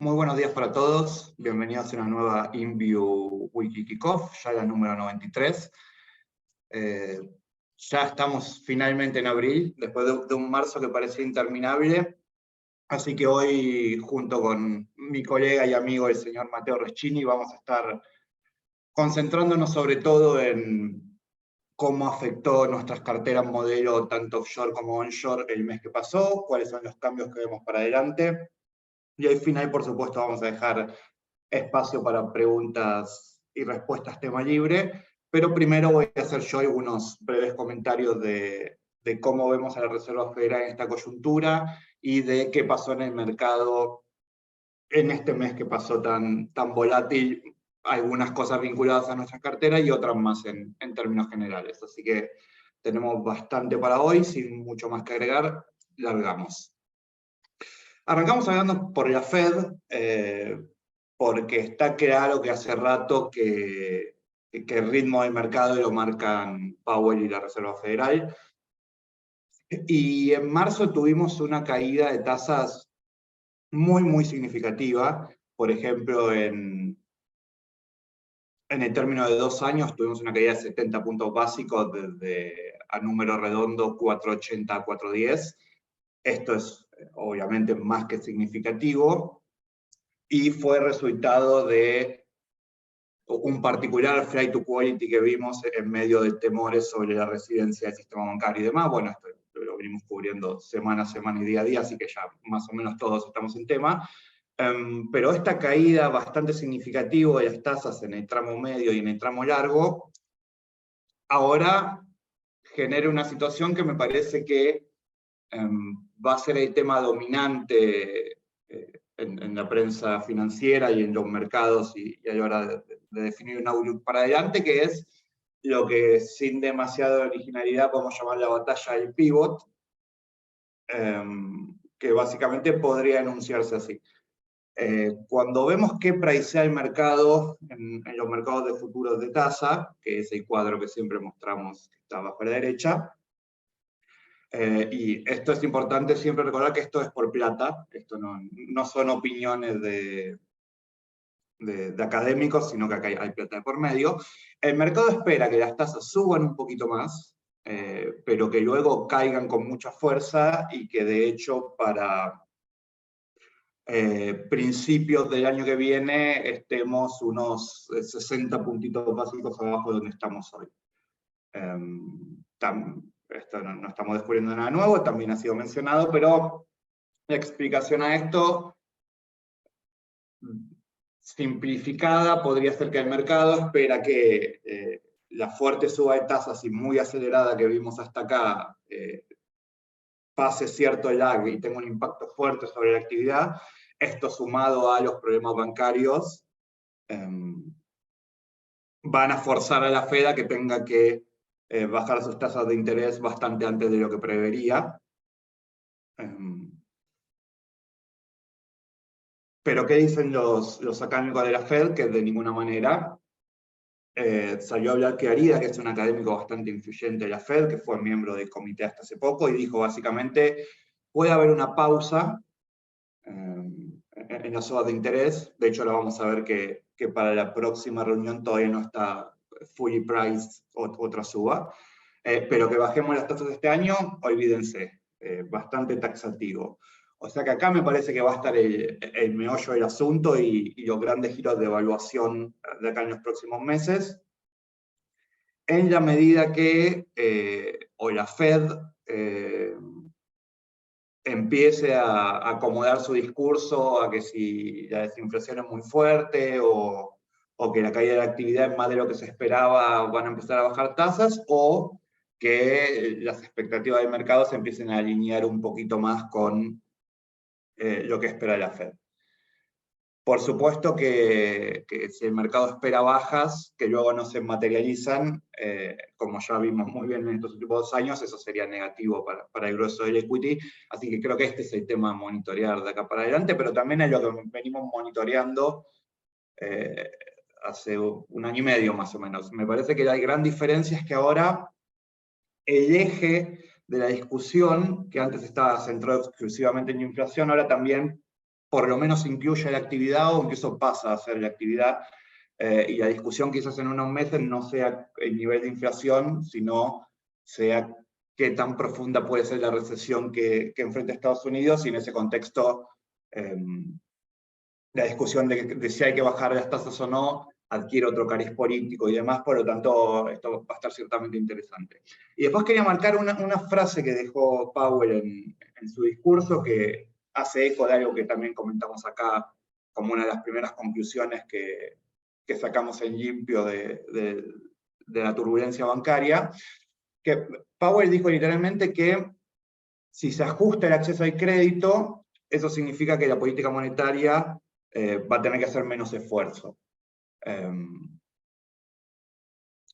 Muy buenos días para todos, bienvenidos a una nueva InView Wiki Kickoff, ya la número 93. Ya estamos finalmente en abril, después de un marzo que parecía interminable, así que hoy, junto con mi colega y amigo el señor Mateo Reschini, vamos a estar concentrándonos sobre todo en cómo afectó nuestras carteras modelo, tanto offshore como onshore, el mes que pasó, cuáles son los cambios que vemos para adelante. Y al final, por supuesto, vamos a dejar espacio para preguntas y respuestas tema libre, pero primero voy a hacer yo algunos breves comentarios de cómo vemos a la Reserva Federal en esta coyuntura y de qué pasó en el mercado en este mes que pasó tan volátil, algunas cosas vinculadas a nuestra cartera y otras más en términos generales. Así que tenemos bastante para hoy, sin mucho más que agregar, largamos. Arrancamos hablando por la Fed, porque está claro que hace rato que el ritmo del mercado lo marcan Powell y la Reserva Federal. Y en marzo tuvimos una caída de tasas muy significativa. Por ejemplo, en el término de 2 años tuvimos una caída de 70 puntos básicos desde a número redondo 4.80 a 4.10. Esto es obviamente más que significativo y fue resultado de un particular flight to quality que vimos en medio de temores sobre la residencia del sistema bancario y demás. Bueno, esto lo venimos cubriendo semana a semana y día a día, así que ya más o menos todos estamos en tema. Pero esta caída bastante significativa de las tasas en el tramo medio y en el tramo largo, ahora genera una situación que me parece que va a ser el tema dominante en la prensa financiera y en los mercados y a la hora de definir un outlook para adelante, que es lo que sin demasiada originalidad podemos llamar la batalla del pivot, que básicamente podría enunciarse así. Cuando vemos qué pricea el mercado en los mercados de futuros de tasa, que es el cuadro que siempre mostramos que está abajo a la derecha, y esto es importante siempre recordar que esto es por plata, esto no son opiniones de académicos, sino que acá hay plata de por medio. El mercado espera que las tasas suban un poquito más, pero que luego caigan con mucha fuerza y que de hecho para principios del año que viene estemos unos 60 puntitos básicos abajo de donde estamos hoy. Esto no estamos descubriendo nada nuevo, también ha sido mencionado, pero la explicación a esto, simplificada, podría ser que el mercado espera que la fuerte suba de tasas y muy acelerada que vimos hasta acá pase cierto lag y tenga un impacto fuerte sobre la actividad. Esto sumado a los problemas bancarios van a forzar a la Fed a que tenga que bajar sus tasas de interés bastante antes de lo que prevería. Pero ¿qué dicen los académicos de la Fed? Que de ninguna manera. Salió a hablar Arida, que es un académico bastante influyente de la Fed, que fue miembro del comité hasta hace poco, y dijo básicamente, puede haber una pausa en las subas de interés. De hecho, ahora vamos a ver que para la próxima reunión todavía no está fully priced otra suba. Pero que bajemos las tasas de este año, olvídense, bastante taxativo. O sea que acá me parece que va a estar el meollo del asunto y los grandes giros de evaluación de acá en los próximos meses, en la medida que o la Fed empiece a acomodar su discurso a que si la desinflación es muy fuerte o que la caída de la actividad es más de lo que se esperaba, van a empezar a bajar tasas, o que las expectativas del mercado se empiecen a alinear un poquito más con lo que espera la Fed. Por supuesto que si el mercado espera bajas, que luego no se materializan, como ya vimos muy bien en estos últimos 2 años, eso sería negativo para el grueso del equity. Así que creo que este es el tema a monitorear de acá para adelante, pero también es lo que venimos monitoreando hace 1 año y medio más o menos. Me parece que la gran diferencia es que ahora el eje de la discusión, que antes estaba centrado exclusivamente en la inflación, ahora también por lo menos incluye la actividad o incluso pasa a ser la actividad, y la discusión quizás en unos meses no sea el nivel de inflación, sino sea qué tan profunda puede ser la recesión que enfrenta Estados Unidos, y en ese contexto la discusión de si hay que bajar las tasas o no adquiere otro cariz político y demás, por lo tanto esto va a estar ciertamente interesante. Y después quería marcar una frase que dejó Powell en su discurso, que hace eco de algo que también comentamos acá como una de las primeras conclusiones que sacamos en limpio de la turbulencia bancaria, que Powell dijo literalmente que si se ajusta el acceso al crédito, eso significa que la política monetaria va a tener que hacer menos esfuerzo.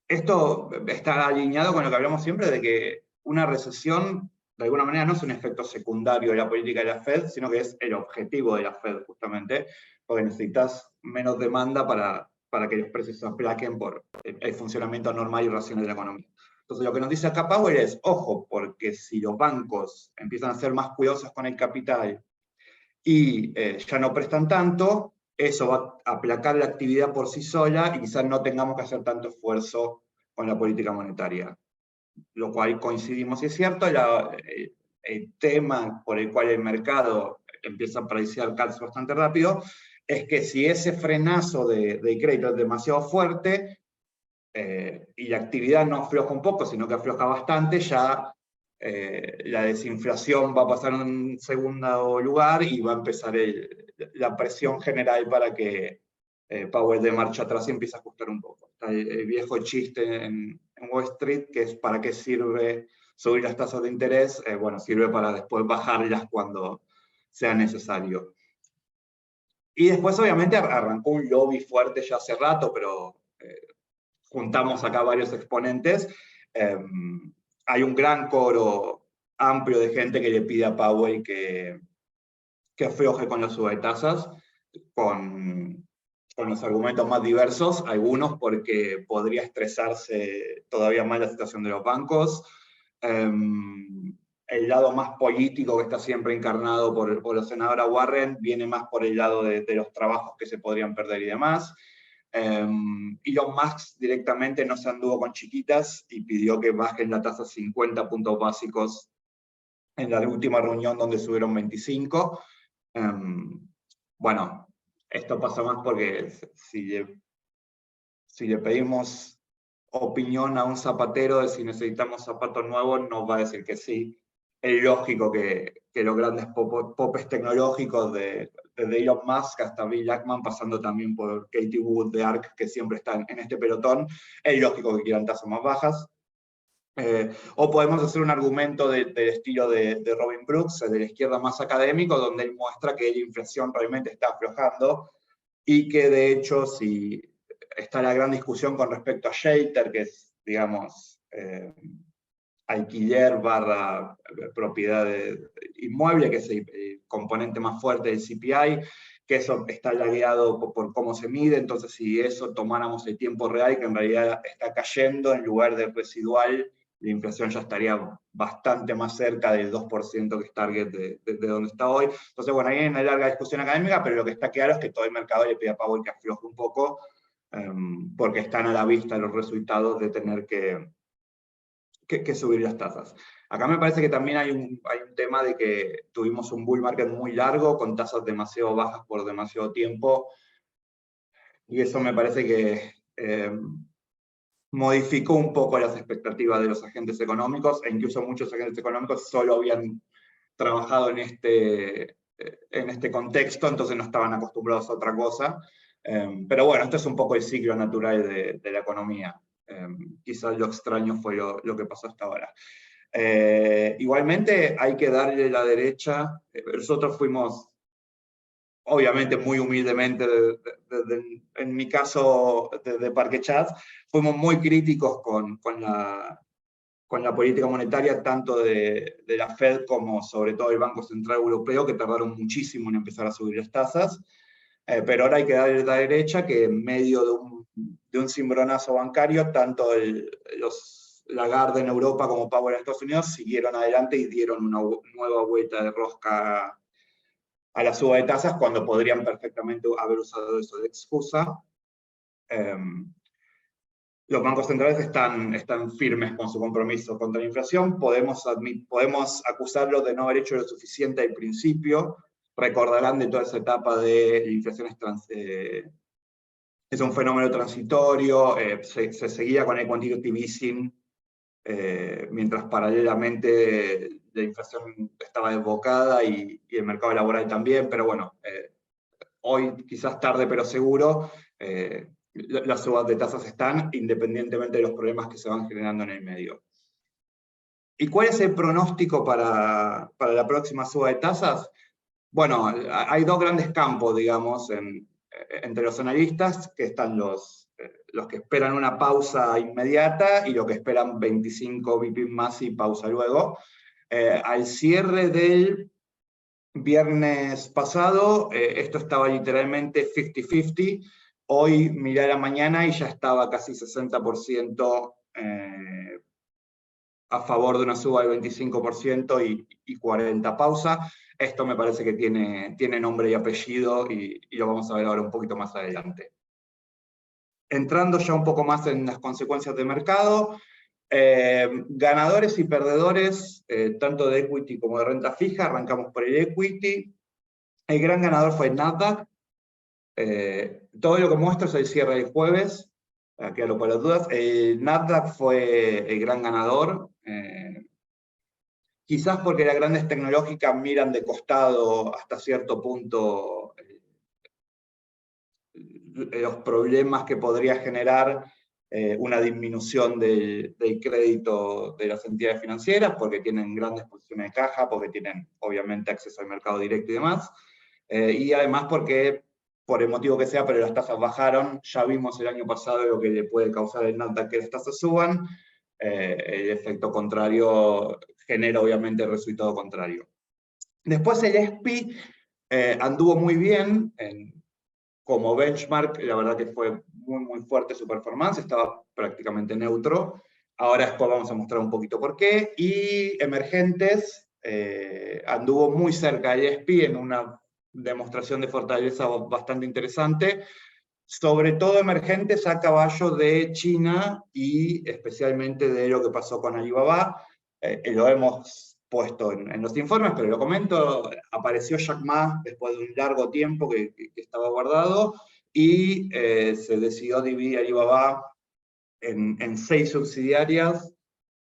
Esto está alineado con lo que hablamos siempre de que una recesión, de alguna manera, no es un efecto secundario de la política de la Fed, sino que es el objetivo de la Fed, justamente, porque necesitas menos demanda para que los precios se aplaquen por el funcionamiento normal y racional de la economía. Entonces, lo que nos dice acá Powell es, ojo, porque si los bancos empiezan a ser más cuidadosos con el capital y ya no prestan tanto, eso va a aplacar la actividad por sí sola y quizás no tengamos que hacer tanto esfuerzo con la política monetaria. Lo cual coincidimos, y es cierto, el tema por el cual el mercado empieza a preciar casos bastante rápido, es que si ese frenazo de crédito es demasiado fuerte, y la actividad no afloja un poco, sino que afloja bastante, ya la desinflación va a pasar en un segundo lugar y va a empezar la presión general para que Powell de marcha atrás y empiece a ajustar un poco. Está el viejo chiste en Wall Street, que es para qué sirve subir las tasas de interés. Bueno, sirve para después bajarlas cuando sea necesario. Y después obviamente arrancó un lobby fuerte ya hace rato, pero juntamos acá varios exponentes. Hay un gran coro amplio de gente que le pide a Powell que afloje con la suba de tasas, con los argumentos más diversos, algunos porque podría estresarse todavía más la situación de los bancos. El lado más político que está siempre encarnado por la senadora Warren viene más por el lado de los trabajos que se podrían perder y demás. Elon Musk directamente no se anduvo con chiquitas y pidió que bajen la tasa 50 puntos básicos en la última reunión donde subieron 25. Bueno, esto pasa más porque si le pedimos opinión a un zapatero de si necesitamos zapatos nuevos, nos va a decir que sí. Es lógico que los grandes popes tecnológicos, desde Elon Musk hasta Bill Ackman, pasando también por Katie Wood de ARK, que siempre están en este pelotón, es lógico que quieran tasas más bajas. O podemos hacer un argumento del estilo de Robin Brooks, de la izquierda más académico, donde él muestra que la inflación realmente está aflojando y que de hecho, si está la gran discusión con respecto a Shelter, que es, digamos, alquiler barra propiedad inmueble, que es el componente más fuerte del CPI, que eso está lagueado por cómo se mide. Entonces si eso tomáramos el tiempo real, que en realidad está cayendo en lugar de residual, la inflación ya estaría bastante más cerca del 2% que es target de donde está hoy. Entonces, bueno, ahí hay una larga discusión académica, pero lo que está claro es que todo el mercado le pide a Powell que afloje un poco, porque están a la vista los resultados de tener que subir las tasas. Acá me parece que también hay un tema de que tuvimos un bull market muy largo, con tasas demasiado bajas por demasiado tiempo, y eso me parece que modificó un poco las expectativas de los agentes económicos, e incluso muchos agentes económicos solo habían trabajado en este contexto, entonces no estaban acostumbrados a otra cosa. Pero bueno, esto es un poco el ciclo natural de la economía. Quizás lo extraño fue lo que pasó hasta ahora. Igualmente hay que darle la derecha. Nosotros fuimos, obviamente muy humildemente, en mi caso de Parque Chats, fuimos muy críticos con la política monetaria, tanto de la Fed como sobre todo el Banco Central Europeo, que tardaron muchísimo en empezar a subir las tasas. Pero ahora hay que darle la derecha, que en medio de un cimbronazo bancario, tanto los Lagarde en Europa como Powell en Estados Unidos siguieron adelante y dieron una nueva vuelta de rosca a la suba de tasas cuando podrían perfectamente haber usado eso de excusa. Los bancos centrales están firmes con su compromiso contra la inflación. Podemos acusarlos de no haber hecho lo suficiente al principio. Recordarán de toda esa etapa de la inflación es un fenómeno transitorio, se seguía con el quantitative easing, mientras paralelamente la inflación estaba desbocada y el mercado laboral también, pero bueno, hoy quizás tarde pero seguro, las subas de tasas están, independientemente de los problemas que se van generando en el medio. ¿Y cuál es el pronóstico para la próxima suba de tasas? Bueno, hay dos grandes campos, digamos, entre los analistas, que están los que esperan una pausa inmediata y los que esperan 25 bps más y pausa luego. Al cierre del viernes pasado, esto estaba literalmente 50-50. Hoy miré a la mañana y ya estaba casi 60% a favor de una suba del 25% y 40% pausa. Esto me parece que tiene nombre y apellido y lo vamos a ver ahora un poquito más adelante. Entrando ya un poco más en las consecuencias de mercado, ganadores y perdedores, tanto de equity como de renta fija. Arrancamos por el equity. El gran ganador fue el Nasdaq. Todo lo que muestro es el cierre del jueves, aclaro para las dudas. El Nasdaq fue el gran ganador, quizás porque las grandes tecnológicas miran de costado hasta cierto punto los problemas que podría generar una disminución del crédito de las entidades financieras, porque tienen grandes posiciones de caja, porque tienen obviamente acceso al mercado directo y demás, y además porque, por el motivo que sea, pero las tasas bajaron. Ya vimos el año pasado lo que le puede causar el Nasdaq que las tasas suban. El efecto contrario genera obviamente el resultado contrario. Después el SPI anduvo muy bien, como benchmark, la verdad que fue muy fuerte su performance, estaba prácticamente neutro. Ahora después vamos a mostrar un poquito por qué. Y emergentes, anduvo muy cerca del SPI en una demostración de fortaleza bastante interesante, sobre todo emergentes a caballo de China y especialmente de lo que pasó con Alibaba. Lo hemos puesto en los informes, pero lo comento. Apareció Jack Ma después de un largo tiempo que estaba guardado, y se decidió dividir Alibaba en 6 subsidiarias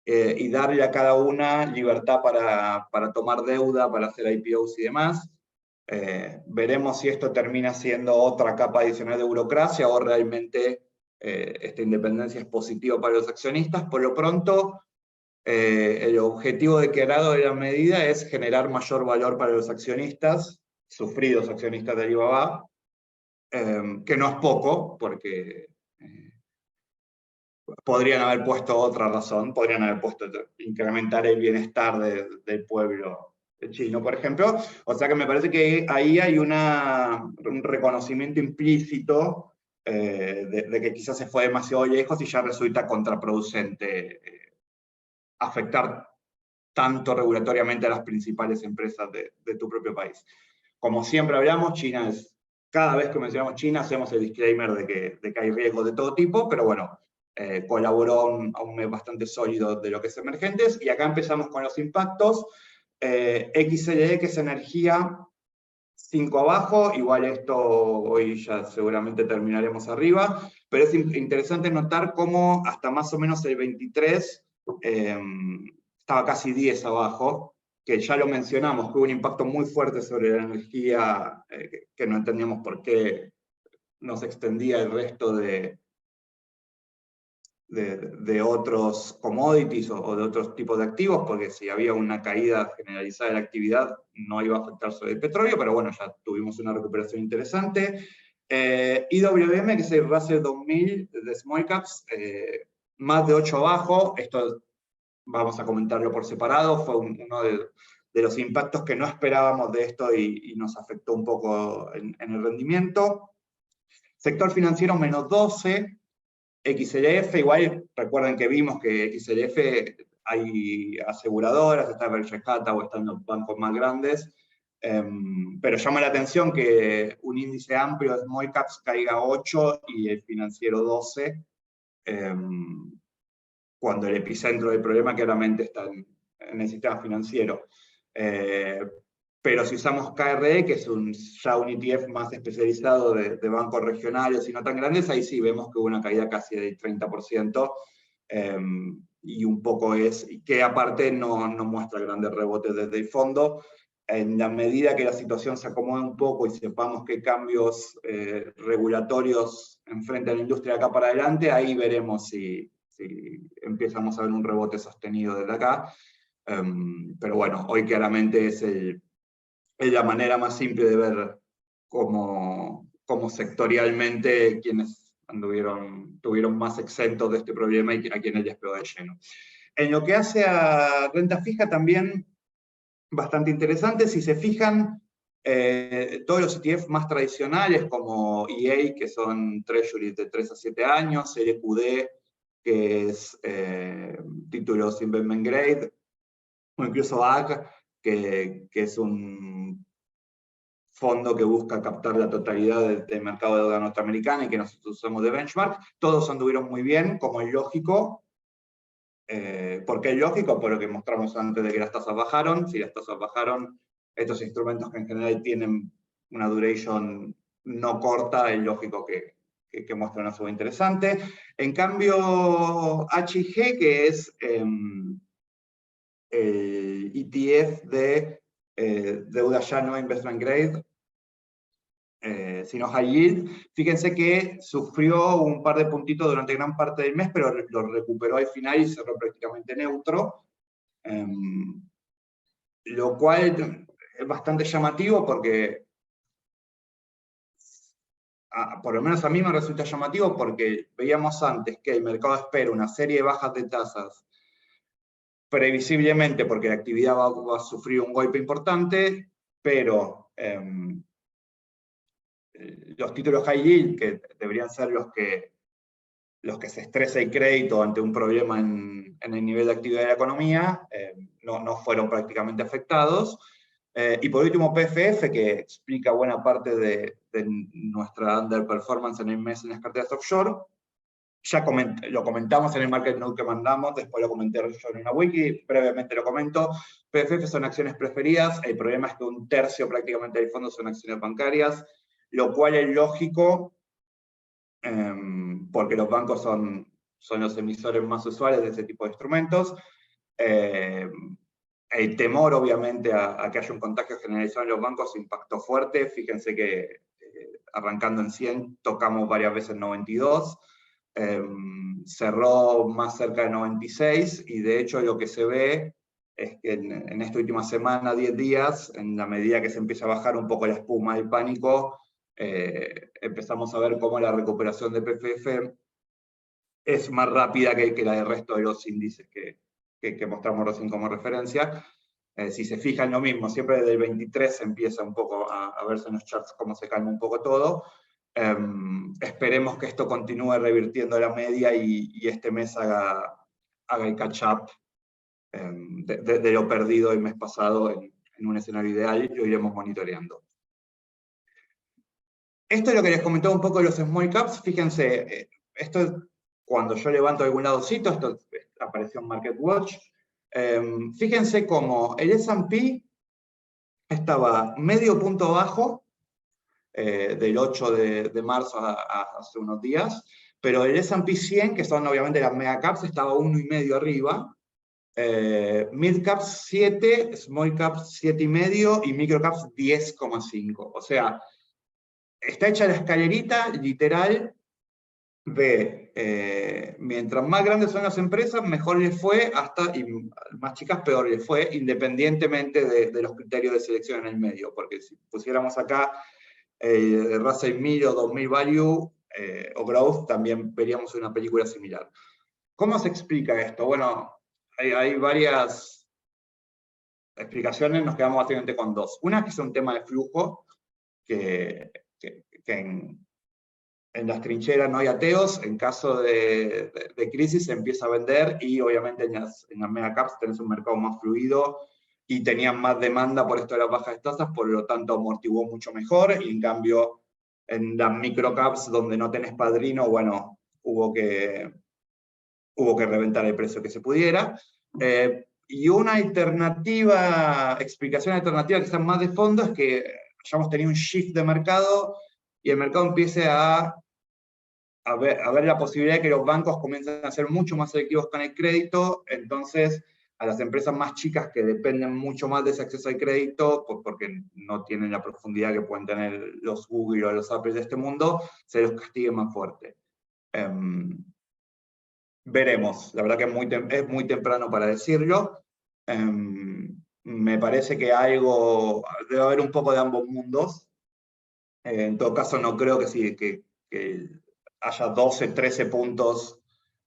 y darle a cada una libertad para tomar deuda, para hacer IPOs y demás. Veremos si esto termina siendo otra capa adicional de burocracia o realmente esta independencia es positiva para los accionistas. Por lo pronto, el objetivo declarado de la medida es generar mayor valor para los accionistas, sufridos accionistas de Alibaba, que no es poco, porque podrían haber puesto otra razón, podrían haber puesto incrementar el bienestar del pueblo chino, por ejemplo. O sea que me parece que ahí hay un reconocimiento implícito de que quizás se fue demasiado lejos y ya resulta contraproducente afectar tanto regulatoriamente a las principales empresas de tu propio país. Como siempre hablamos, China es, cada vez que mencionamos China hacemos el disclaimer de que hay riesgos de todo tipo, pero bueno, colaboró a un mes bastante sólido de lo que es emergentes. Y acá empezamos con los impactos. XLE, que es energía, 5 abajo, igual esto hoy ya seguramente terminaremos arriba, pero es interesante notar cómo hasta más o menos el 23 estaba casi 10 abajo, que ya lo mencionamos, que hubo un impacto muy fuerte sobre la energía, que no entendíamos por qué no se extendía el resto de otros commodities o de otros tipos de activos, porque si había una caída generalizada de la actividad no iba a afectar sobre el petróleo, pero bueno, ya tuvimos una recuperación interesante. IWM, que es el Russell 2000 de Small Caps, más de 8 abajo. Esto vamos a comentarlo por separado, fue uno de los impactos que no esperábamos de esto y nos afectó un poco en el rendimiento. Sector financiero menos 12, XLF, igual recuerden que vimos que XLF hay aseguradoras, está Berkshire Hathaway, están los bancos más grandes, Pero llama la atención que un índice amplio de small caps caiga 8 y el financiero 12, cuando el epicentro del problema claramente está en el sistema financiero. Pero si usamos KRE, que es ya un ETF más especializado de bancos regionales y no tan grandes, ahí sí vemos que hubo una caída casi del 30%, y un poco que aparte no muestra grandes rebotes desde el fondo. En la medida que la situación se acomode un poco y sepamos qué cambios regulatorios enfrenta la industria de acá para adelante, ahí veremos si empezamos a ver un rebote sostenido desde acá. Pero bueno, hoy claramente es la manera más simple de ver cómo sectorialmente quienes tuvieron más exentos de este problema y a quienes les pegó de lleno. En lo que hace a renta fija también bastante interesante. Si se fijan, todos los ETF más tradicionales como EA, que son treasuries de 3 a 7 años, LQD, que es títulos investment grade, o incluso AG, que es un fondo que busca captar la totalidad del mercado de deuda norteamericana y que nosotros usamos de benchmark, todos anduvieron muy bien, como es lógico. ¿Por qué es lógico? Por lo que mostramos antes de que las tasas bajaron. Si las tasas bajaron, estos instrumentos que en general tienen una duration no corta, es lógico que muestran una suba interesante. En cambio, HIG, que es el ETF de deuda ya no investment grade, sino high yield, fíjense que sufrió un par de puntitos durante gran parte del mes, pero lo recuperó al final y cerró prácticamente neutro, lo cual es bastante llamativo porque, por lo menos a mí me resulta llamativo porque veíamos antes que el mercado espera una serie de bajas de tasas, previsiblemente porque la actividad va a sufrir un golpe importante, pero los títulos high yield, que deberían ser los que se estresa el crédito ante un problema en el nivel de actividad de la economía, no fueron prácticamente afectados. Y por último, PFF, que explica buena parte de nuestra underperformance en el mes en las carteras offshore. Ya lo comentamos en el market note que mandamos, después lo comenté yo en una wiki, brevemente lo comento. PFF son acciones preferidas, el problema es que un tercio prácticamente del fondo son acciones bancarias, lo cual es lógico, porque los bancos son los emisores más usuales de ese tipo de instrumentos. El temor, obviamente, a que haya un contagio generalizado en los bancos impactó fuerte. Fíjense que arrancando en 100, tocamos varias veces 92, cerró más cerca de 96, y de hecho lo que se ve es que en esta última semana, 10 días, en la medida que se empieza a bajar un poco la espuma del pánico, empezamos a ver cómo la recuperación de PFF es más rápida que la del resto de los índices que mostramos recién como referencia. Si se fijan, lo mismo, siempre desde el 23 se empieza un poco a verse en los charts cómo se calma un poco todo. Esperemos que esto continúe revirtiendo la media y este mes haga el catch-up de lo perdido el mes pasado en un escenario ideal, y lo iremos monitoreando. Esto es lo que les comentaba un poco de los small caps. Fíjense, esto es cuando yo levanto algún ladocito, esto apareció en MarketWatch. Fíjense cómo el S&P estaba medio punto abajo, del 8 de marzo hace unos días, pero el S&P 100, que son obviamente las mega caps, estaba 1,5 arriba, mid caps 7, small caps 7,5 y micro caps 10,5. O sea, está hecha la escalerita literal de mientras más grandes son las empresas, mejor les fue, y más chicas peor les fue, independientemente de los criterios de selección en el medio, porque si pusiéramos acá Russell 1000 o 2000 Value o Growth, también veríamos una película similar. ¿Cómo se explica esto? Bueno, hay varias explicaciones, nos quedamos básicamente con dos. Una que es un tema de flujo, que en las trincheras no hay ateos, en caso de crisis se empieza a vender, y obviamente en las mega caps tenés un mercado más fluido, y tenían más demanda por esto de las bajas tasas, por lo tanto amortiguó mucho mejor, y en cambio en las microcaps donde no tenés padrino, bueno, hubo que reventar el precio que se pudiera. Y una explicación alternativa quizás más de fondo, es que hayamos tenido un shift de mercado, y el mercado empiece a ver la posibilidad de que los bancos comiencen a ser mucho más selectivos con el crédito. Entonces a las empresas más chicas que dependen mucho más de ese acceso al crédito, porque no tienen la profundidad que pueden tener los Google o los Apple de este mundo, se los castigue más fuerte. Veremos, la verdad que es muy temprano para decirlo. Me parece que debe haber un poco de ambos mundos. En todo caso, no creo que haya 12, 13 puntos,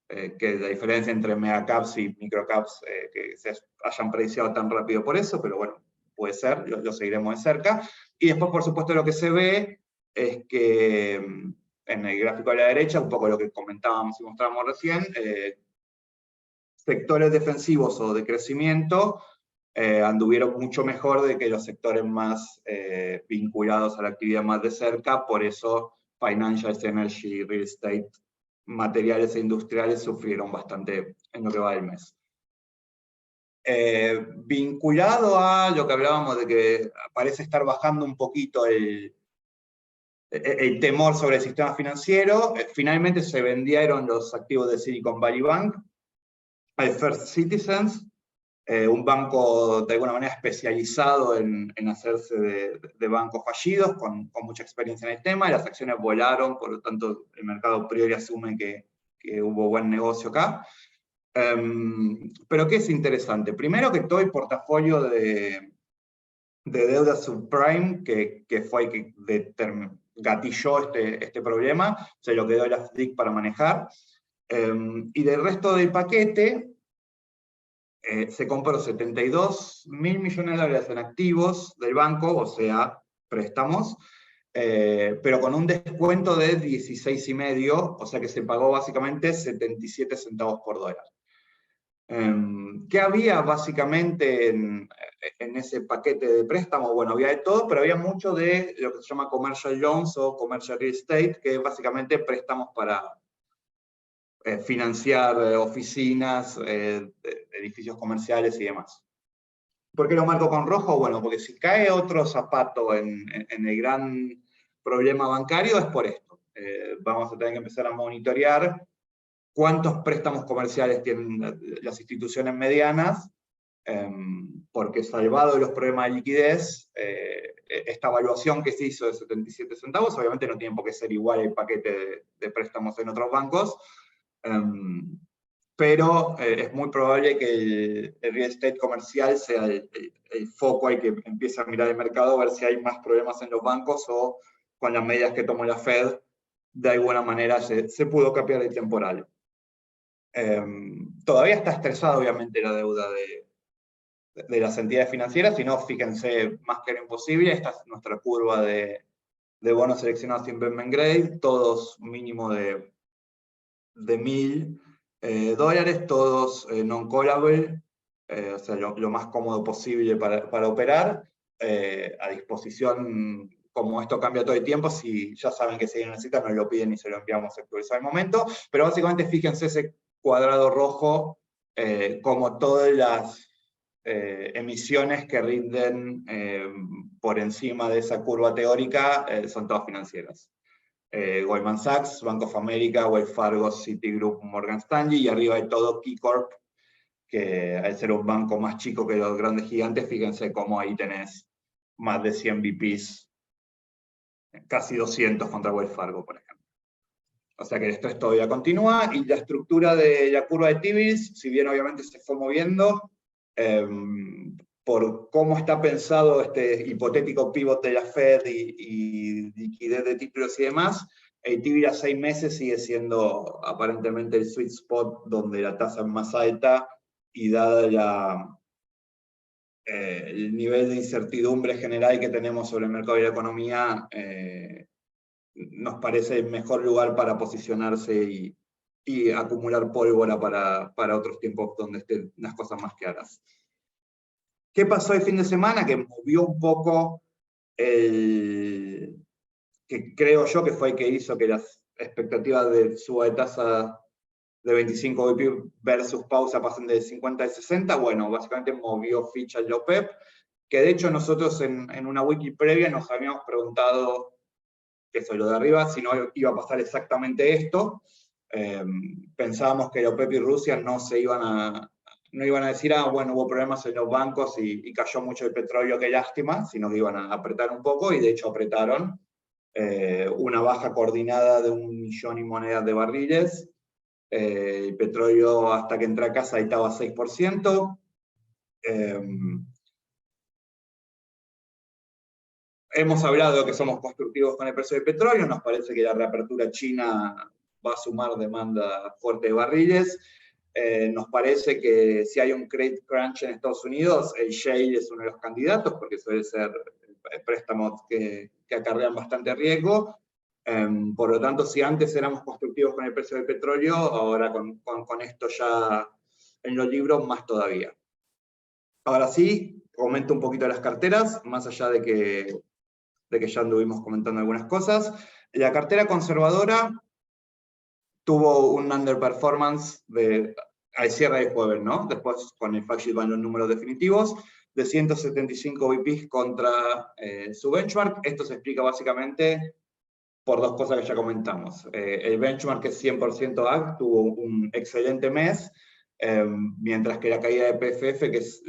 que la diferencia entre megacaps y microcaps, que se hayan prediciado tan rápido por eso, pero bueno, puede ser, lo seguiremos de cerca. Y después, por supuesto, lo que se ve es que en el gráfico de la derecha, un poco lo que comentábamos y mostrábamos recién, sectores defensivos o de crecimiento anduvieron mucho mejor de que los sectores más vinculados a la actividad más de cerca. Por eso financials, energy, real estate, materiales e industriales sufrieron bastante en lo que va del mes. Vinculado a lo que hablábamos de que parece estar bajando un poquito el temor sobre el sistema financiero, finalmente se vendieron los activos de Silicon Valley Bank al First Citizens, un banco de alguna manera especializado en hacerse de bancos fallidos, con mucha experiencia en el tema. Las acciones volaron, por lo tanto el mercado a priori asume que hubo buen negocio acá. Pero ¿qué es interesante? Primero, que todo el portafolio de deuda subprime, que fue el que gatilló este problema, se lo quedó la FDIC para manejar. Y del resto del paquete, se compró 72.000 millones de dólares en activos del banco, o sea, préstamos, pero con un descuento de 16,5, o sea que se pagó básicamente 77 centavos por dólar. ¿Qué había básicamente en ese paquete de préstamos? Bueno, había de todo, pero había mucho de lo que se llama commercial loans o commercial real estate, que es básicamente préstamos para financiar oficinas, edificios comerciales y demás. ¿Por qué lo marco con rojo? Bueno, porque si cae otro zapato en el gran problema bancario, es por esto. Vamos a tener que empezar a monitorear cuántos préstamos comerciales tienen las instituciones medianas, porque salvado los problemas de liquidez, esta evaluación que se hizo de 77 centavos, obviamente no tiene por qué ser igual el paquete de préstamos en otros bancos, pero es muy probable que el real estate comercial sea el foco al que empiece a mirar el mercado, a ver si hay más problemas en los bancos, o con las medidas que tomó la Fed, de alguna manera se pudo capear el temporal. Todavía está estresada, obviamente, la deuda de las entidades financieras, si no, fíjense, más que lo imposible, esta es nuestra curva de bonos seleccionados investment grade, todos mínimo de 1.000 dólares, todos non-callable, o sea, lo más cómodo posible para operar, a disposición. Como esto cambia todo el tiempo, si ya saben que si necesitan, nos lo piden y se lo enviamos actualizado al momento. Pero básicamente fíjense ese cuadrado rojo, como todas las emisiones que rinden por encima de esa curva teórica son todas financieras. Goldman Sachs, Bank of America, Wells Fargo, Citigroup, Morgan Stanley, y arriba de todo KeyCorp, que al ser un banco más chico que los grandes gigantes, fíjense cómo ahí tenés más de 100 VPs, casi 200 contra Wells Fargo, por ejemplo. O sea que el estrés todavía continúa, y la estructura de la curva de T-bills, si bien obviamente se fue moviendo, por cómo está pensado este hipotético pivot de la Fed y liquidez de títulos y demás, el T-bill a 6 meses sigue siendo aparentemente el sweet spot donde la tasa es más alta, y dada el nivel de incertidumbre general que tenemos sobre el mercado y la economía, nos parece el mejor lugar para posicionarse y acumular pólvora para otros tiempos donde estén las cosas más claras. ¿Qué pasó el fin de semana? Que movió un poco que creo yo que fue el que hizo que las expectativas de suba de tasa de 25 BP versus pausa pasen de 50 a 60, bueno, básicamente movió ficha el OPEP, que de hecho nosotros en una wiki previa nos habíamos preguntado, que eso lo de arriba, si no iba a pasar exactamente esto. Pensábamos que el OPEP y Rusia no iban a decir, bueno, hubo problemas en los bancos y cayó mucho el petróleo, qué lástima, sino que iban a apretar un poco, y de hecho apretaron. Una baja coordinada de 1 millón y monedas de barriles. El petróleo hasta que entré a casa estaba a 6%. Hemos hablado de que somos constructivos con el precio del petróleo, nos parece que la reapertura china va a sumar demanda fuerte de barriles. Nos parece que si hay un credit crunch en Estados Unidos, el shale es uno de los candidatos, porque suele ser préstamos que acarrean bastante riesgo. Por lo tanto, si antes éramos constructivos con el precio del petróleo, ahora con esto ya en los libros más todavía. Ahora sí, comento un poquito las carteras, más allá de que ya anduvimos comentando algunas cosas. La cartera conservadora tuvo un underperformance al cierre del jueves, ¿no? Después con el fact sheet van los números definitivos, de 175 BPs contra su benchmark. Esto se explica básicamente por dos cosas que ya comentamos. El benchmark, que es 100% AG, tuvo un excelente mes, mientras que la caída de PFF, que es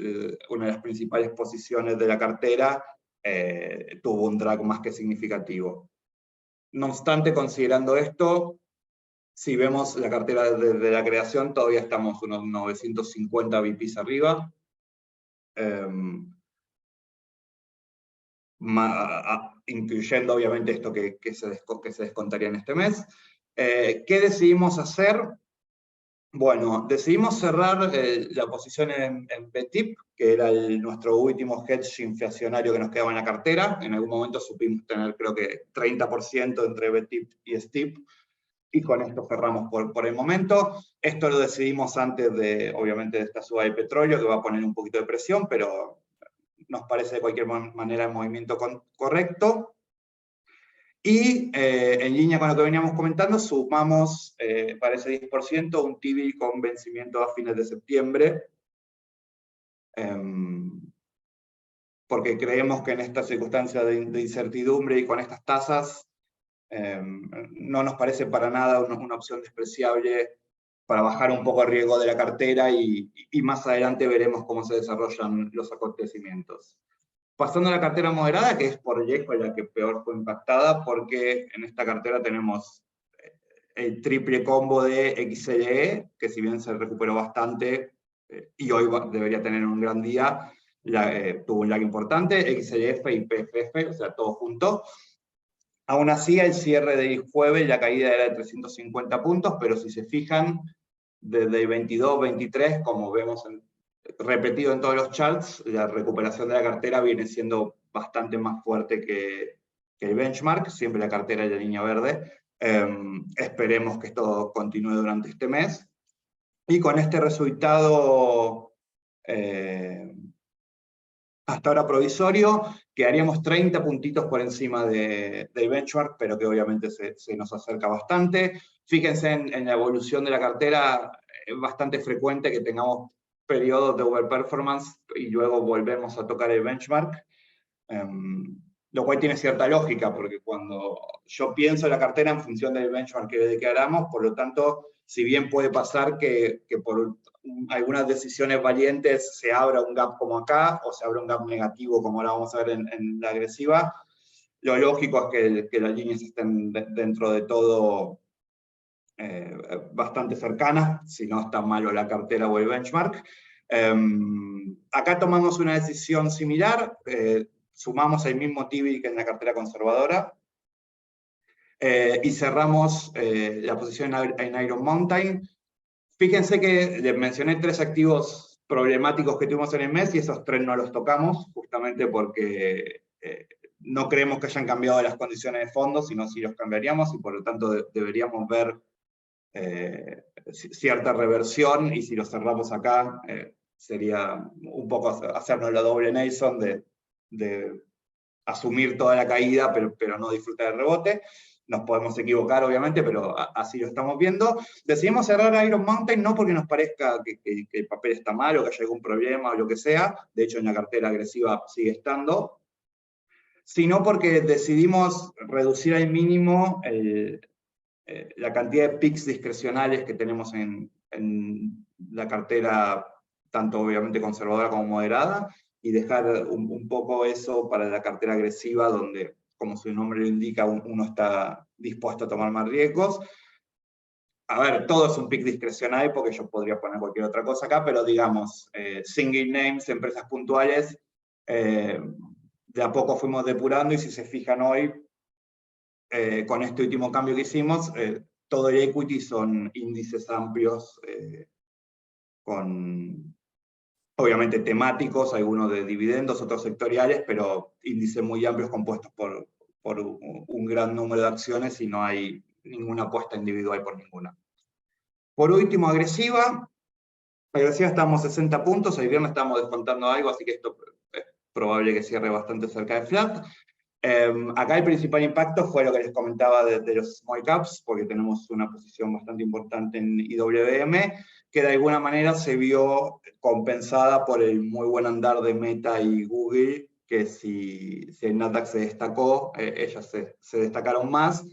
una de las principales posiciones de la cartera, tuvo un drag más que significativo. No obstante, considerando esto, si vemos la cartera desde la creación, todavía estamos unos 950 BPs arriba. Incluyendo obviamente esto que se descontaría en este mes. ¿Qué decidimos hacer? Bueno, decidimos cerrar la posición en BTIP, que era nuestro último hedge inflacionario que nos quedaba en la cartera. En algún momento supimos tener, creo que 30% entre BTIP y STIP, y con esto cerramos por el momento. Esto lo decidimos antes obviamente, de esta suba de petróleo, que va a poner un poquito de presión, pero nos parece de cualquier manera el movimiento correcto. Y en línea con lo que veníamos comentando, sumamos para ese 10% un T-bill con vencimiento a fines de septiembre, porque creemos que en esta circunstancia de incertidumbre y con estas tasas, no nos parece para nada una opción despreciable para bajar un poco el riesgo de la cartera, y más adelante veremos cómo se desarrollan los acontecimientos. Pasando a la cartera moderada, que es por lejos la que peor fue impactada, porque en esta cartera tenemos el triple combo de XLE, que si bien se recuperó bastante, y hoy debería tener un gran día, tuvo un lag importante, XLF y PFF, o sea, todo junto. Aún así, el cierre del jueves la caída era de 350 puntos, pero si se fijan, desde el 22-23, como vemos repetido en todos los charts, la recuperación de la cartera viene siendo bastante más fuerte que el benchmark, siempre la cartera y la línea verde. Esperemos que esto continúe durante este mes. Y con este resultado hasta ahora provisorio, quedaríamos 30 puntitos por encima del benchmark, pero que obviamente se nos acerca bastante. Fíjense en la evolución de la cartera, es bastante frecuente que tengamos periodos de overperformance y luego volvemos a tocar el benchmark, lo cual tiene cierta lógica, porque cuando yo pienso la cartera en función del benchmark que declaramos, por lo tanto, si bien puede pasar que por algunas decisiones valientes se abra un gap como acá, o se abra un gap negativo como ahora vamos a ver en la agresiva, lo lógico es que las líneas estén dentro de todo bastante cercanas, si no está malo la cartera o el benchmark. Acá tomamos una decisión similar, sumamos el mismo TIBI que en la cartera conservadora, y cerramos la posición en Iron Mountain. Fíjense que les mencioné 3 activos problemáticos que tuvimos en el mes, y esos 3 no los tocamos, justamente porque no creemos que hayan cambiado las condiciones de fondo, sino si los cambiaríamos, y por lo tanto deberíamos ver cierta reversión, y si lo cerramos acá, sería un poco hacernos la doble Nelson de asumir toda la caída, pero no disfrutar el rebote. Nos podemos equivocar, obviamente, pero así lo estamos viendo. Decidimos cerrar Iron Mountain no porque nos parezca que el papel está mal o que haya algún problema o lo que sea, de hecho en la cartera agresiva sigue estando, sino porque decidimos reducir al mínimo la cantidad de PICs discrecionales que tenemos en la cartera, tanto obviamente conservadora como moderada, y dejar un poco eso para la cartera agresiva, donde, como su nombre lo indica, uno está dispuesto a tomar más riesgos. A ver, todo es un PIC discrecional, porque yo podría poner cualquier otra cosa acá, pero digamos, single names, empresas puntuales, de a poco fuimos depurando, y si se fijan hoy, con este último cambio que hicimos, todo el equity son índices amplios, con obviamente temáticos, algunos de dividendos, otros sectoriales, pero índices muy amplios compuestos por un gran número de acciones, y no hay ninguna apuesta individual por ninguna. Por último, agresiva estamos 60 puntos, el viernes estamos descontando algo, así que esto es probable que cierre bastante cerca de flat. Acá el principal impacto fue lo que les comentaba de los small caps, porque tenemos una posición bastante importante en IWM, que de alguna manera se vio compensada por el muy buen andar de Meta y Google, que si el Nasdaq se destacó, ellas se destacaron más.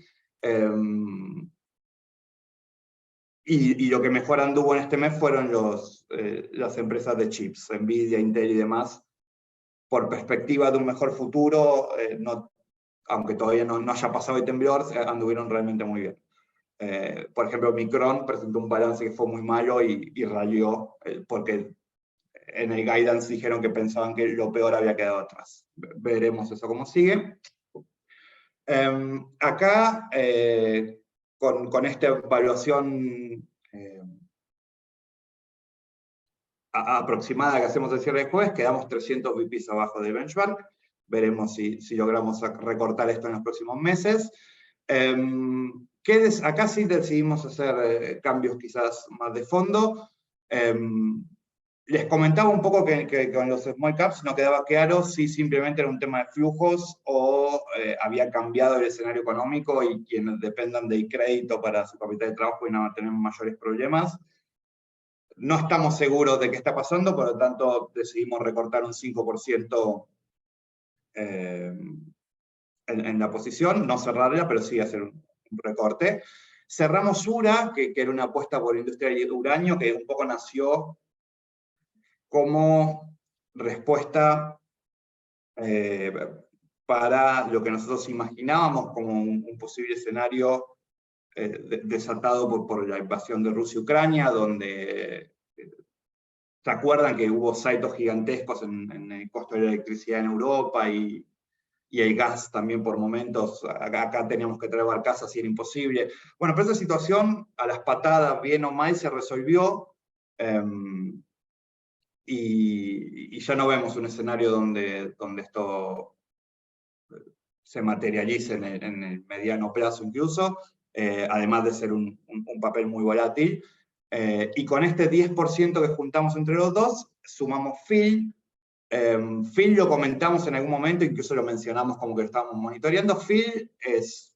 Y lo que mejor anduvo en este mes fueron las empresas de chips, Nvidia, Intel y demás. Por perspectiva de un mejor futuro, aunque todavía no haya pasado el temblor, anduvieron realmente muy bien. Por ejemplo, Micron presentó un balance que fue muy malo y rayó, porque en el guidance dijeron que pensaban que lo peor había quedado atrás. Veremos eso cómo sigue. Acá, con esta evaluación aproximada que hacemos el cierre de jueves, quedamos 300 BPs abajo del benchmark. Veremos si logramos recortar esto en los próximos meses. Acá sí decidimos hacer cambios quizás más de fondo. Les comentaba un poco que con los small caps no quedaba claro si simplemente era un tema de flujos o había cambiado el escenario económico, y quienes dependan del crédito para su capital de trabajo iban a tener mayores problemas. No estamos seguros de qué está pasando, por lo tanto decidimos recortar un 5% en la posición, no cerrarla, pero sí hacer un recorte. Cerramos URA, que era una apuesta por la industria de uranio, que un poco nació como respuesta para lo que nosotros imaginábamos como un posible escenario desatado por la invasión de Rusia y Ucrania, donde ¿se acuerdan que hubo saltos gigantescos en el costo de la electricidad en Europa y el gas también por momentos? Acá teníamos que traer barcazas y era imposible. Bueno, pero esa situación, a las patadas, bien o mal, se resolvió, y ya no vemos un escenario donde esto se materialice en el mediano plazo incluso, además de ser un papel muy volátil. Y con este 10% que juntamos entre los dos, sumamos Phil. Phil lo comentamos en algún momento, incluso lo mencionamos como que lo estábamos monitoreando. Phil es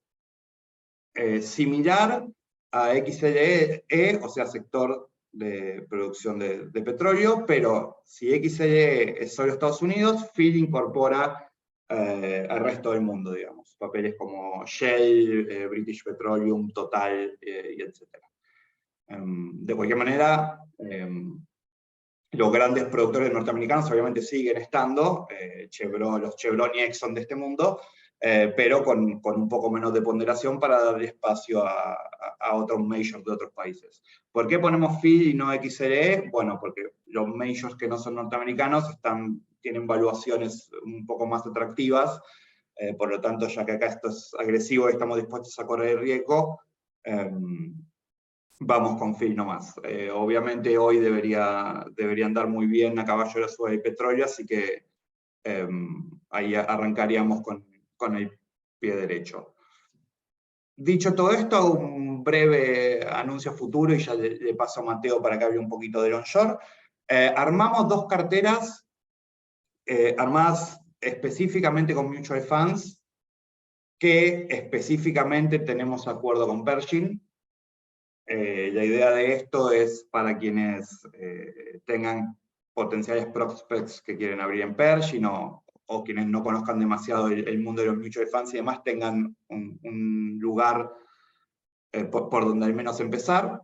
similar a XLE, o sea, sector de producción de petróleo, pero si XLE es solo Estados Unidos, Phil incorpora al resto del mundo, digamos. Papeles como Shell, British Petroleum, Total, y etc. De cualquier manera, los grandes productores norteamericanos obviamente siguen estando, los Chevron y Exxon de este mundo, pero con un poco menos de ponderación para darle espacio a otros majors de otros países. ¿Por qué ponemos Phil y no XLE? Bueno, porque los majors que no son norteamericanos tienen valuaciones un poco más atractivas, por lo tanto, ya que acá esto es agresivo y estamos dispuestos a correr el riesgo, vamos con Phil nomás. Obviamente hoy debería andar muy bien a caballo de la suba del petróleo, así que ahí arrancaríamos con el pie derecho. Dicho todo esto, un breve anuncio futuro, y ya le paso a Mateo para que hable un poquito del onshore. Armamos 2 carteras armadas específicamente con mutual funds, que específicamente tenemos acuerdo con Pershing. La idea de esto es para quienes tengan potenciales prospects que quieren abrir en Pershing, o quienes no conozcan demasiado el mundo de los mutual funds y demás, tengan un lugar por donde al menos empezar.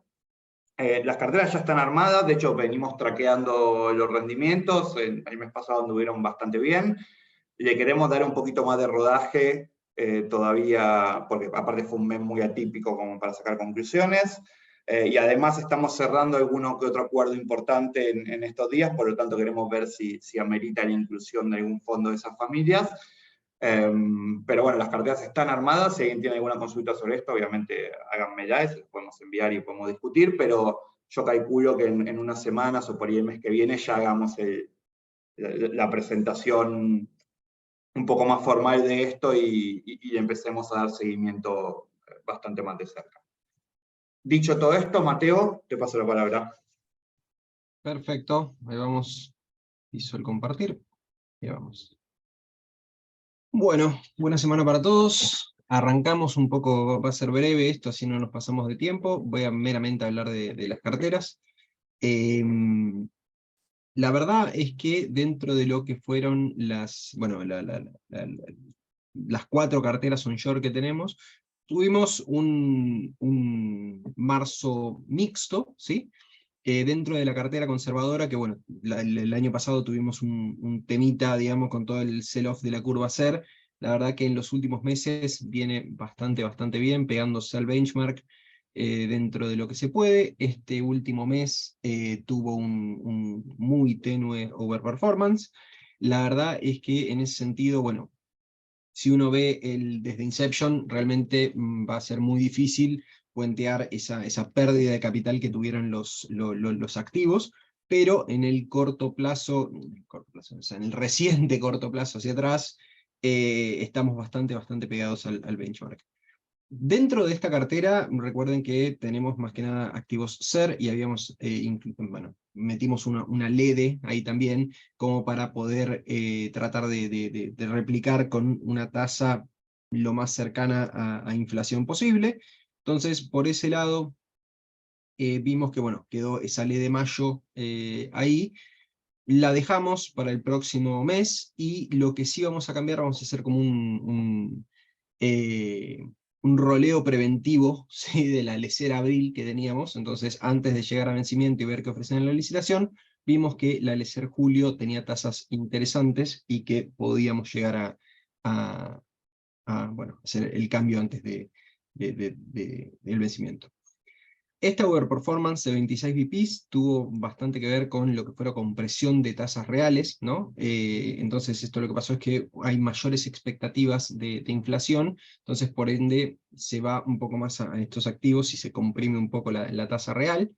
Las carteras ya están armadas, de hecho venimos traqueando los rendimientos, el mes pasado anduvieron bastante bien. Le queremos dar un poquito más de rodaje todavía, porque aparte fue un mes muy atípico como para sacar conclusiones. Y además estamos cerrando alguno que otro acuerdo importante en estos días, por lo tanto queremos ver si amerita la inclusión de algún fondo de esas familias. Pero bueno, las carteras están armadas. Si alguien tiene alguna consulta sobre esto, obviamente háganme ya, se las podemos enviar y podemos discutir, pero yo calculo que en unas semanas o por ahí el mes que viene ya hagamos la presentación un poco más formal de esto y empecemos a dar seguimiento bastante más de cerca. Dicho todo esto, Mateo, te paso la palabra. Perfecto, ahí vamos. Hizo el compartir. Ahí vamos. Bueno, buena semana para todos. Arrancamos un poco, va a ser breve esto, así no nos pasamos de tiempo. Voy a meramente hablar de las carteras. La verdad es que dentro de lo que fueron las, bueno, las 4 carteras onshore que tenemos, tuvimos un marzo mixto, ¿sí? Dentro de la cartera conservadora, que bueno, el año pasado tuvimos un temita, digamos, con todo el sell-off de la curva SER. La verdad que en los últimos meses viene bastante bien, pegándose al benchmark dentro de lo que se puede. Este último mes tuvo un muy tenue overperformance. La verdad es que en ese sentido, bueno, si uno ve desde Inception, realmente va a ser muy difícil puentear esa pérdida de capital que tuvieron los activos, pero en el corto plazo, o sea, en el reciente corto plazo hacia atrás, estamos bastante pegados al benchmark. Dentro de esta cartera, recuerden que tenemos más que nada activos SER y habíamos, bueno, metimos una LEDE ahí también, como para poder tratar de replicar con una tasa lo más cercana a inflación posible. Entonces, por ese lado, vimos que, bueno, quedó esa LEDE de mayo ahí. La dejamos para el próximo mes, y lo que sí vamos a cambiar, vamos a hacer como un roleo preventivo, ¿sí? De la lecera abril que teníamos. Entonces, antes de llegar a vencimiento y ver qué ofrecen en la licitación, vimos que la lecer julio tenía tasas interesantes y que podíamos llegar bueno, hacer el cambio antes del vencimiento. Esta overperformance de 26 BPs tuvo bastante que ver con lo que fuera compresión de tasas reales, ¿no? Entonces esto lo que pasó es que hay mayores expectativas de inflación, entonces por ende se va un poco más a estos activos y se comprime un poco la tasa real.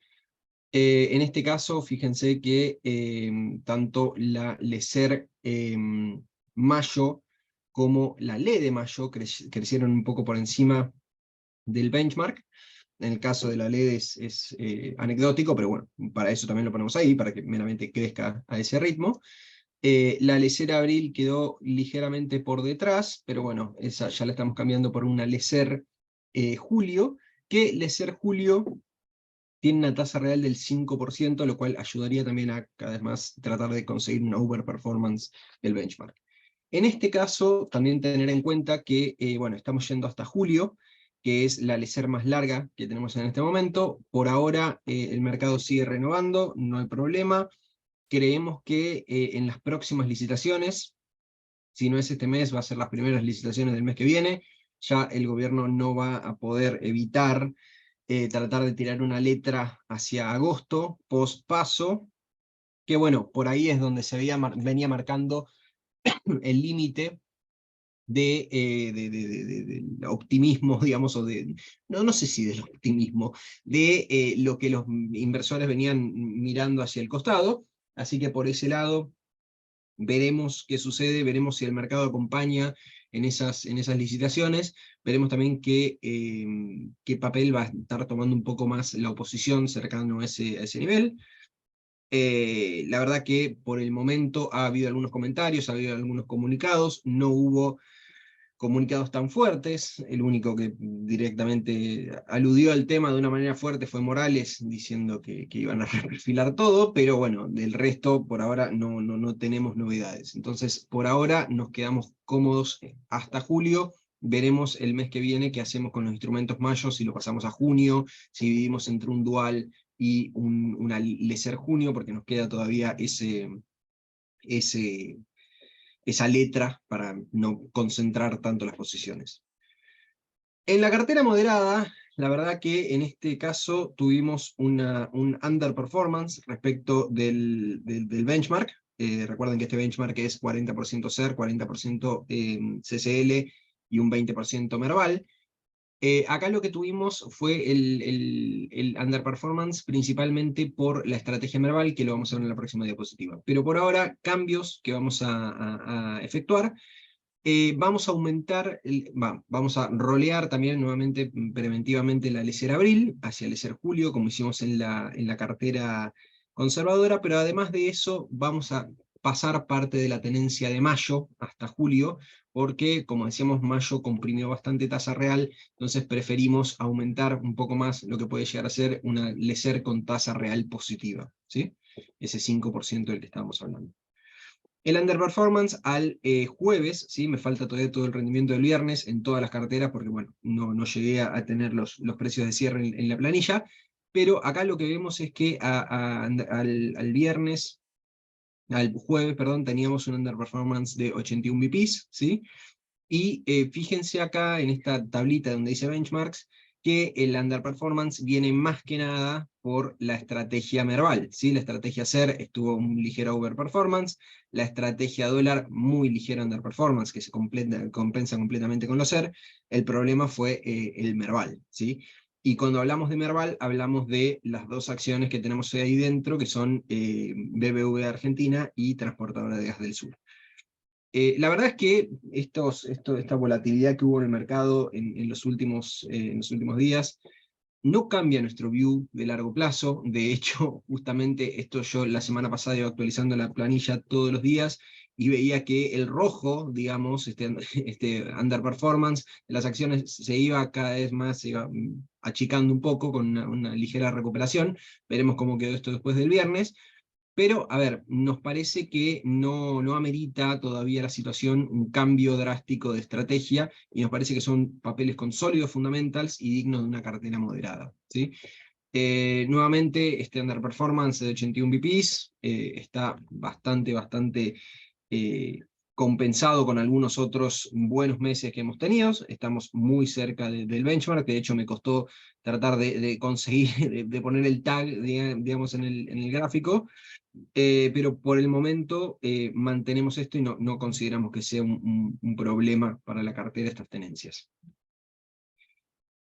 En este caso, fíjense que tanto la LECER mayo como la LE de mayo crecieron un poco por encima del benchmark. En el caso de la LED es anecdótico, pero bueno, para eso también lo ponemos ahí, para que meramente crezca a ese ritmo. La lecera abril quedó ligeramente por detrás, pero bueno, esa ya la estamos cambiando por una lecer julio, que lecer julio tiene una tasa real del 5%, lo cual ayudaría también a cada vez más tratar de conseguir una overperformance del benchmark. En este caso, también tener en cuenta que, bueno, estamos yendo hasta julio, que es la lecer más larga que tenemos en este momento. Por ahora el mercado sigue renovando, no hay problema. Creemos que en las próximas licitaciones, si no es este mes, va a ser las primeras licitaciones del mes que viene, ya el gobierno no va a poder evitar tratar de tirar una letra hacia agosto, post paso, que bueno, por ahí es donde se venía marcando el límite del optimismo, digamos, o no sé si del optimismo, de lo que los inversores venían mirando hacia el costado. Así que por ese lado veremos qué sucede, veremos si el mercado acompaña en esas licitaciones, veremos también qué papel va a estar tomando un poco más la oposición cercano a ese nivel. La verdad que por el momento ha habido algunos comentarios, ha habido algunos comunicados, no hubo comunicados tan fuertes. El único que directamente aludió al tema de una manera fuerte fue Morales, diciendo que iban a reperfilar todo, pero bueno, del resto por ahora no tenemos novedades. Entonces, por ahora nos quedamos cómodos hasta julio. Veremos el mes que viene qué hacemos con los instrumentos mayos, si lo pasamos a junio, si dividimos entre un dual y una Lesser junio, porque nos queda todavía esa letra para no concentrar tanto las posiciones. En la cartera moderada, la verdad que en este caso tuvimos un underperformance respecto del benchmark. Recuerden que este benchmark es 40% SER, 40% CCL y un 20% Merval. Acá lo que tuvimos fue el underperformance principalmente por la estrategia Merval, que lo vamos a ver en la próxima diapositiva. Pero por ahora, cambios que vamos a efectuar. Vamos a aumentar, vamos a rolear también nuevamente preventivamente la Lesser Abril hacia Lesser Julio, como hicimos en la cartera conservadora, pero además de eso vamos a pasar parte de la tenencia de mayo hasta julio, porque como decíamos, mayo comprimió bastante tasa real, entonces preferimos aumentar un poco más lo que puede llegar a ser una Lesser con tasa real positiva, ¿sí? Ese 5% del que estábamos hablando. El underperformance al jueves, ¿sí? Me falta todavía todo el rendimiento del viernes en todas las carteras, porque bueno, no llegué a tener los precios de cierre en la planilla, pero acá lo que vemos es que al viernes, al jueves, perdón, teníamos un underperformance de 81 BPs, ¿sí? Y fíjense acá en esta tablita donde dice benchmarks, que el underperformance viene más que nada por la estrategia Merval, ¿sí? La estrategia SER estuvo un ligero overperformance, la estrategia dólar muy ligera underperformance, que se compensa completamente con los SER. El problema fue el Merval, ¿sí? Y cuando hablamos de Merval, hablamos de las dos acciones que tenemos ahí dentro, que son BBVA Argentina y Transportadora de Gas del Sur. La verdad es que esta volatilidad que hubo en el mercado en los últimos días no cambia nuestro view de largo plazo. De hecho, justamente esto yo la semana pasada iba actualizando la planilla todos los días y veía que el rojo, digamos, este underperformance de las acciones se iba cada vez más, se iba achicando un poco con una ligera recuperación. Veremos cómo quedó esto después del viernes. Pero, a ver, nos parece que no amerita todavía la situación un cambio drástico de estrategia, y nos parece que son papeles con sólidos fundamentals y dignos de una cartera moderada, ¿sí? Nuevamente, este underperformance de 81 BPs está bastante eh, compensado con algunos otros buenos meses que hemos tenido. Estamos muy cerca del benchmark, de hecho me costó tratar de conseguir, de poner el tag, digamos, en el gráfico, pero por el momento mantenemos esto y no consideramos que sea un problema para la cartera estas tenencias.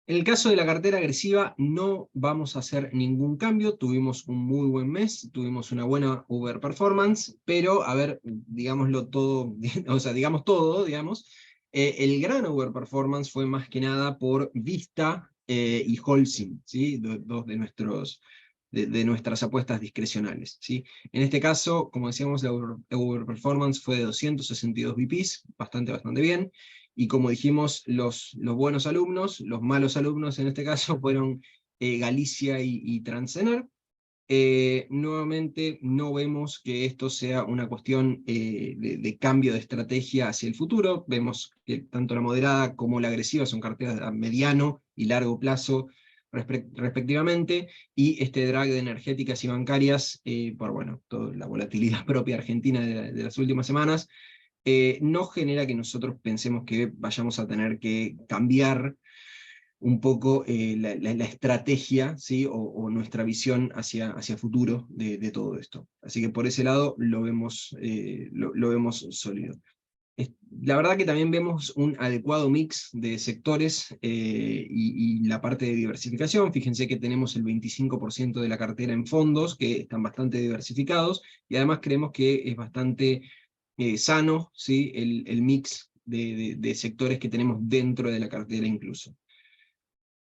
En el caso de la cartera agresiva no vamos a hacer ningún cambio, tuvimos un muy buen mes, tuvimos una buena overperformance, pero a ver, digámoslo todo, o sea, digamos todo, el gran overperformance fue más que nada por Vista y Holcim, ¿sí? Dos de nuestras apuestas discrecionales, ¿sí? En este caso, como decíamos, la overperformance fue de 262 BPs, bastante bien. Y como dijimos, los buenos alumnos, los malos alumnos en este caso fueron Galicia y Transener. Nuevamente no vemos que esto sea una cuestión de cambio de estrategia hacia el futuro. Vemos que tanto la moderada como la agresiva son carteras a mediano y largo plazo respectivamente, y este drag de energéticas y bancarias, por bueno, toda la volatilidad propia argentina de las últimas semanas, no genera que nosotros pensemos que vayamos a tener que cambiar un poco la estrategia, ¿sí? o nuestra visión hacia futuro de todo esto. Así que por ese lado lo vemos sólido. La verdad que también vemos un adecuado mix de sectores y la parte de diversificación. Fíjense que tenemos el 25% de la cartera en fondos, que están bastante diversificados, y además creemos que es bastante sano, ¿sí? el mix de sectores que tenemos dentro de la cartera incluso.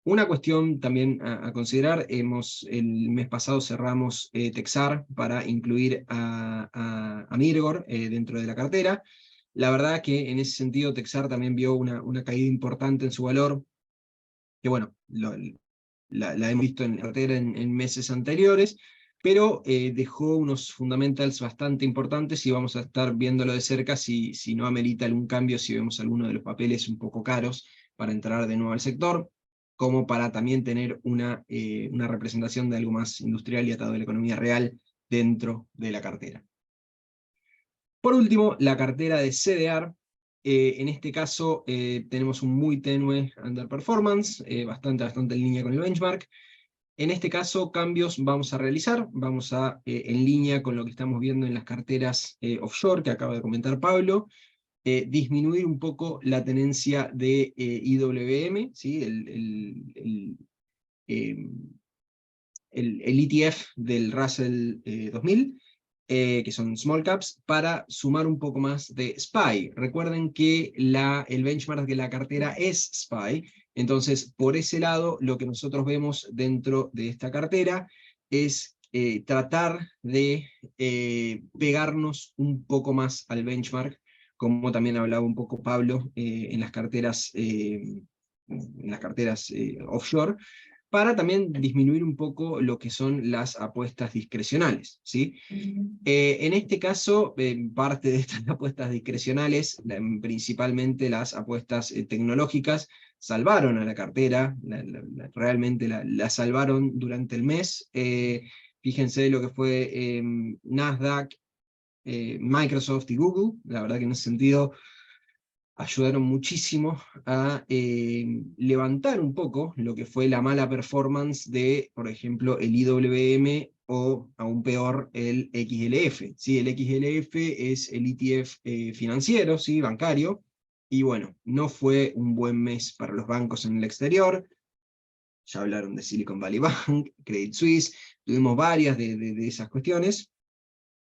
Una cuestión también a considerar, el mes pasado cerramos Texar para incluir a Mirgor dentro de la cartera. La verdad que en ese sentido Texar también vio una caída importante en su valor, que bueno, la hemos visto en la cartera en meses anteriores, pero dejó unos fundamentals bastante importantes y vamos a estar viéndolo de cerca si no amerita algún cambio, si vemos alguno de los papeles un poco caros para entrar de nuevo al sector, como para también tener una representación de algo más industrial y atado a la economía real dentro de la cartera. Por último, la cartera de CDR. En este caso tenemos un muy tenue underperformance, bastante en línea con el benchmark. En este caso, cambios vamos a realizar, vamos a, en línea con lo que estamos viendo en las carteras offshore, que acaba de comentar Pablo, disminuir un poco la tenencia de IWM, ¿sí? El ETF del Russell 2000, que son small caps, para sumar un poco más de SPY. Recuerden que el benchmark de la cartera es SPY, entonces por ese lado lo que nosotros vemos dentro de esta cartera es tratar de pegarnos un poco más al benchmark, como también hablaba un poco Pablo en las carteras offshore, para también disminuir un poco lo que son las apuestas discrecionales, ¿sí? En este caso, parte de estas apuestas discrecionales, principalmente las apuestas tecnológicas, salvaron a la cartera, realmente la salvaron durante el mes. Fíjense lo que fue Nasdaq, Microsoft y Google, la verdad que en ese sentido ayudaron muchísimo a levantar un poco lo que fue la mala performance de, por ejemplo, el IWM o, aún peor, el XLF. ¿Sí? El XLF es el ETF financiero, ¿sí? Bancario, y bueno, no fue un buen mes para los bancos en el exterior. Ya hablaron de Silicon Valley Bank, Credit Suisse, tuvimos varias de esas cuestiones,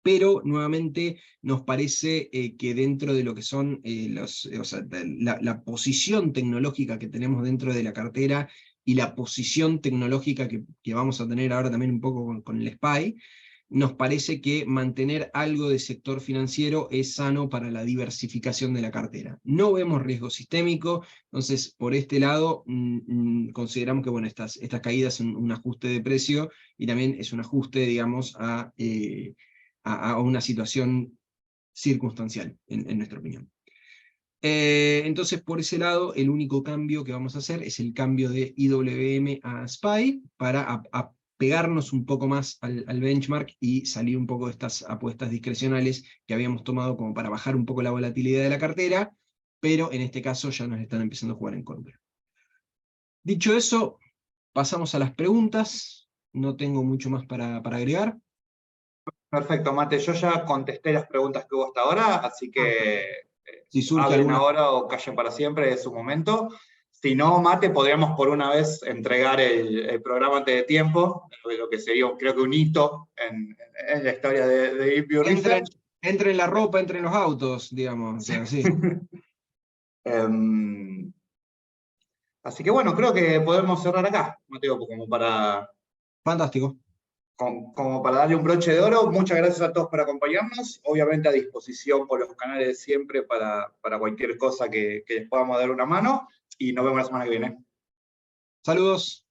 pero nuevamente nos parece que dentro de lo que son la posición tecnológica que tenemos dentro de la cartera y la posición tecnológica que vamos a tener ahora también un poco con el SPY, nos parece que mantener algo de sector financiero es sano para la diversificación de la cartera. No vemos riesgo sistémico, entonces por este lado consideramos que bueno, estas caídas son un ajuste de precio y también es un ajuste, digamos, a una situación circunstancial, en nuestra opinión. Entonces, por ese lado, el único cambio que vamos a hacer es el cambio de IWM a SPY para pegarnos un poco más al benchmark y salir un poco de estas apuestas discrecionales que habíamos tomado como para bajar un poco la volatilidad de la cartera, pero en este caso ya nos están empezando a jugar en contra. Dicho eso, pasamos a las preguntas. No tengo mucho más para agregar. Perfecto, Mate. Yo ya contesté las preguntas que hubo hasta ahora, así que Si surge hablen alguna... ahora o callen para siempre, es su momento. Si no, Mate, podríamos por una vez entregar el programa antes de tiempo, lo que sería creo que un hito en la historia de Deep View Research. Entre la ropa, entre los autos, digamos, o sea, sí. Así que bueno, creo que podemos cerrar acá, Mateo, como para Fantástico. como para darle un broche de oro. Muchas gracias a todos por acompañarnos. Obviamente a disposición por los canales de siempre para cualquier cosa que les podamos dar una mano. Y nos vemos la semana que viene. Saludos.